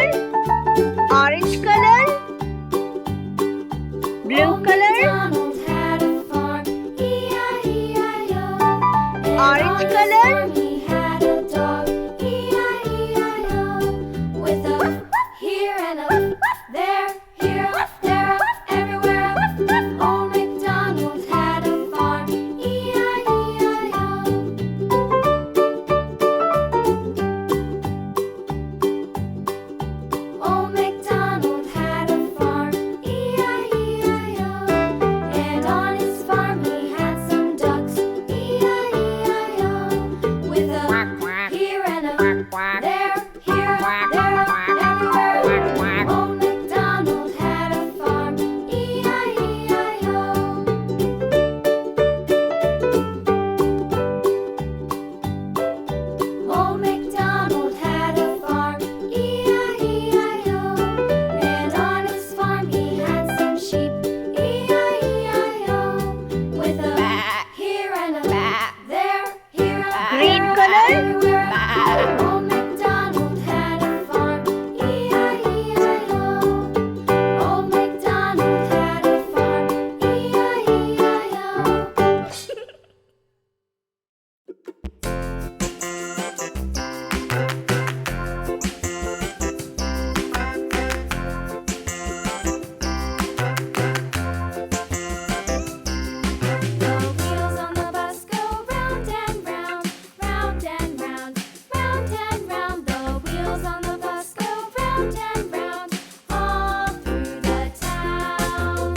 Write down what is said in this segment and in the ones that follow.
Orange color, blue color, MacDonald had a farm, E-I-E-I-O. orange color, He had a dog, E-I-E-I-O. With a here and a there, here, there, everywhere. Old MacDonald had a farm, E-I-E-I-O. Old MacDonald had a farm, E-I-E-I-O. And on his farm he had some ducks, E-I-E-I-O. With a here and a there, here, there, everywhere. Old MacDonald had a farm, E-I-E-I-O. Old MacDonald had a farm, E-I-E-I-O. And on his farm he had some sheep, E-I-E-I-O. With a here and a there, here, green there, color, everywhere. Old MacDonald had a farm, E-I-E-I-O. Old MacDonald had a farm, The wheels on the bus go round and round, round and round, round and round. The wheels on the bus go round and round, all through the town.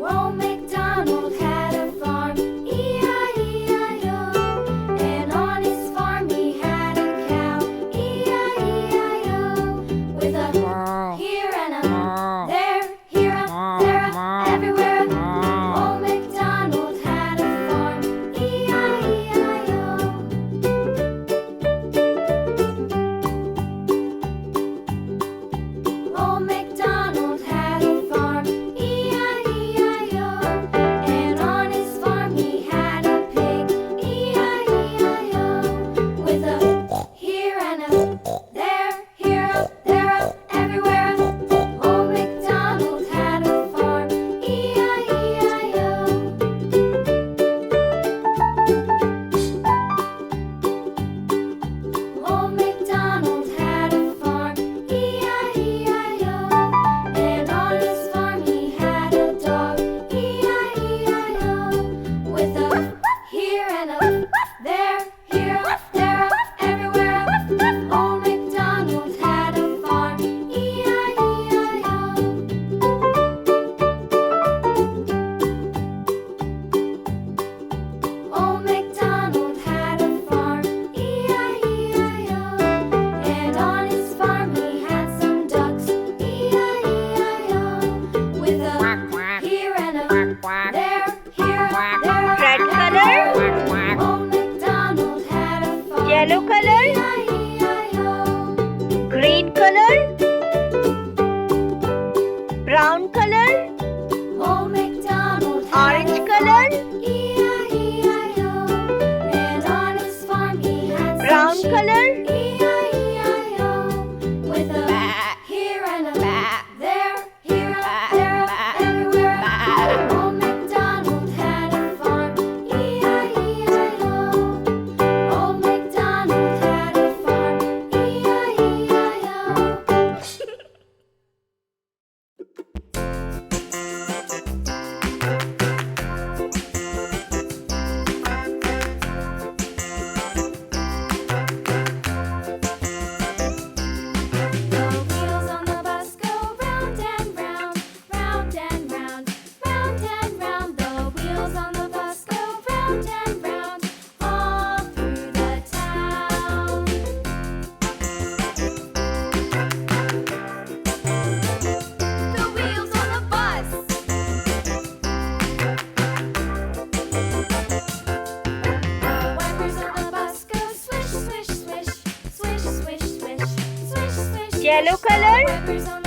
Old MacDonald had a farm, E-I-E-I-O. And on his farm he had a cow, E-I-E-I-O. With a here and a there, here, there, everywhere. Old MacDonald had a farm, E-I-E-I-O. Old MacDonald had a farm, E-I-E-I-O. And on his farm he had a pig, E-I-E-I-O. With a here and a there, here, there, everywhere. Old MacDonald had a farm, E-I-E-I-O. Old MacDonald had a farm, E-I-E-I-O. And on his farm he had a dog, E-I-E-I-O. With a here and a there, here, there, everywhere. Old MacDonald had a farm, E-I-E-I-O. Old MacDonald had a farm, E-I-E-I-O. And on his farm he had some ducks, E-I-E-I-O. With a here and a there, here, there, red color, Old MacDonald had a farm, yellow color, E-I-E-I-O. green color, brown color, Old MacDonald had orange color, E-I-E-I-O. And on his farm he had some brown sheep, color, E-I-E-I-O. With a here and a there, here, there, everywhere. Old MacDonald had a farm, E-I-E-I-O. Old MacDonald had a farm, E-I-E-I-O. Yellow color. Whippers on